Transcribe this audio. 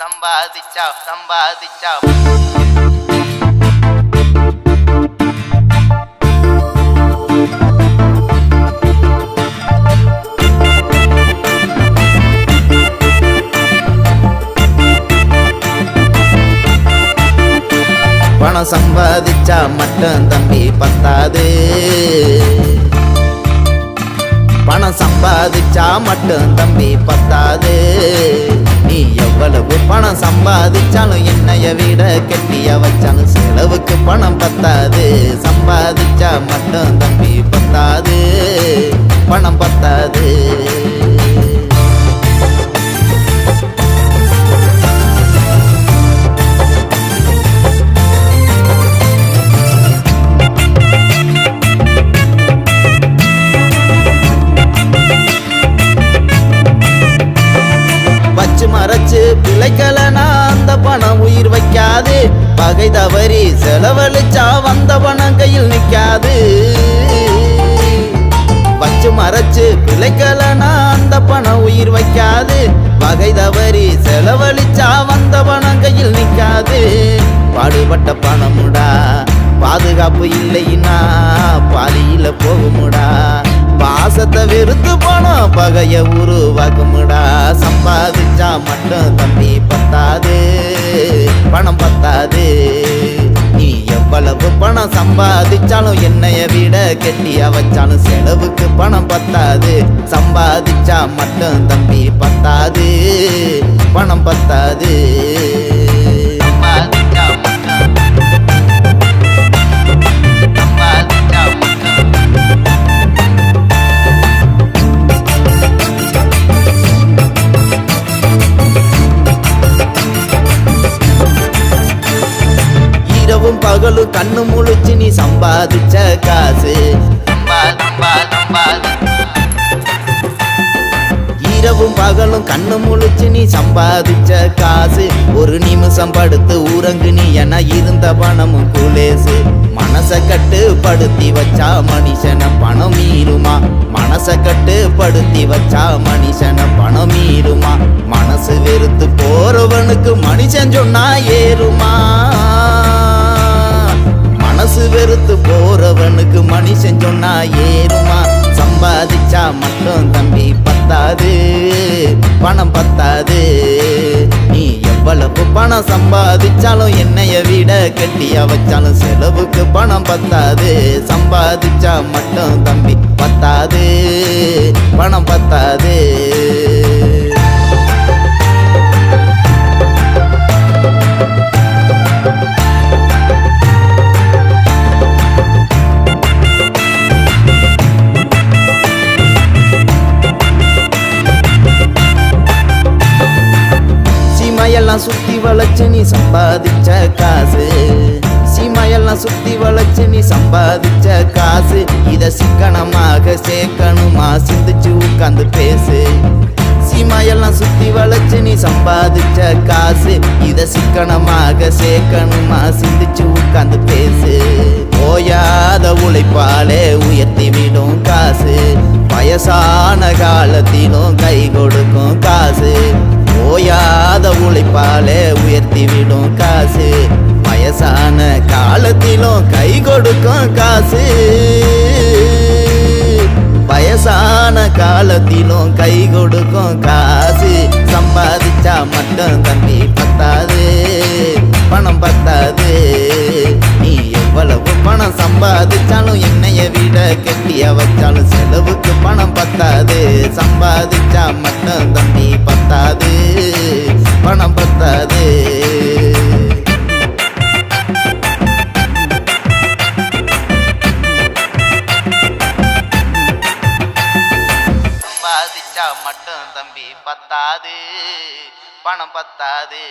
சம்பாதிச்சா சம்பாதிச்சா பணம் சம்பாதிச்சா மட்டும் தம்பி பத்தாது. பணம் சம்பாதிச்சா மட்டும் தம்பி பத்தாது. நீ எவ்வளவு பணம் சம்பாதிச்சாலும் என்னைய விட கெட்டிய வச்சாலும் செலவுக்கு பணம் பத்தாது. சம்பாதிச்சா மட்டும் தம்பி பத்தாது, பணம் பத்தாது. மறைச்சு பிழைக்கலனா அந்த பணம் உயிர் வைக்காது. பகை தவறி செலவழிச்சா வந்த பணம் கையில் நிக்காது. வச்சு மறைச்சு பிழைக்கலனா அந்த பணம் உயிர் வைக்காது. பகை தவறி செலவழிச்சா வந்த பணம் கையில் நிக்காது. பாடுபட்ட பணமுடா பாதுகாப்பு இல்லைன்னா பாதியில போகுமுடா. பாசத்தை வெறுத்து போனோம் பகைய உருவாக்குமுடா. சம்பாதிச்சா மட்டும் தம்பி பத்தாது, பணம் பத்தாது. நீ எவ்வளவு பணம் சம்பாதிச்சாலும் என்னைய விட கெட்டியா வச்சாலும் செலவுக்கு பணம் பத்தாது. சம்பாதிச்சா மட்டும் தம்பி பத்தாது, பணம் பத்தாது. பகலும் கண்ணு முழிச்சு நீ சம்பாதிச்ச காசு. இரவும் பகலும் கண்ணு முழிச்சு நீ சம்பாதிச்ச காசு. ஒரு நிமிஷம் படுத்து ஊரங்கு நீ என இருந்த பணமும் குலேசு. மனச கட்டுப்படுத்தி வச்சா மனுஷன பணம் மீறுமா. மனச கட்டுப்படுத்தி வச்சா மனுஷன பணம் மீறுமா. மனசு வெறுத்து போறவனுக்கு மனுஷன் சொன்னா ஏறுமா. மனசு வெறுத்து போறவனுக்கு மனுஷன் சொன்னா ஏறுமா. சம்பாதிச்சா மட்டும் தம்பி பத்தாது, பணம் பத்தாது. நீ எவ்வளவு பணம் சம்பாதிச்சாலும் என்னைய விட கெட்டியா வச்சாலும் செலவுக்கு பணம் பத்தாது. சம்பாதிச்சா மட்டும் தம்பி பத்தாது, பணம் பத்தாது. சீமையெல்லாம் சுத்தி வளைச்சு நீ சம்பாதிச்ச காசு. சீமையெல்லாம் சுத்தி வளைச்சு நீ சம்பாதிச்ச காசு. இத சிக்கனமாக சேர்க்கணுமா சிந்திச்சு உட்காந்து பேசு. சீமையெல்லாம் சுத்தி வளைச்சு நீ சம்பாதிச்ச காசு. இத சிக்கனமாக சேர்க்கணுமா சிந்திச்சு உட்காந்து பேசு. ஓயாத உழைப்பாலே உயர்த்தி விடும் காசு. வயசான காலத்திலும் கை கொடுக்கும் காசு. ஓயாத உழைப்பாலே உயர்த்தி விடும் காசு. வயசான காலத்திலும் கை கொடுக்கும் காசு. வயசான காலத்திலும் கை கொடுக்கும் காசு. சம்பாதிச்சா மட்டும் தம்பி பத்தாது, பணம் பத்தாது. நீ எவ்வளவு பணம் சம்பாதிச்சாலும் என்னைய விட கெட்டியா வச்சாலும் செலவுக்கு பணம் பத்தாது. சம்பாதிச்சா மட்டும் தம்பி பத்தாது, பணம் பத்தாது. சம்பாதிச்சா மட்டும் தம்பி பத்தாது, பணம் பத்தாது.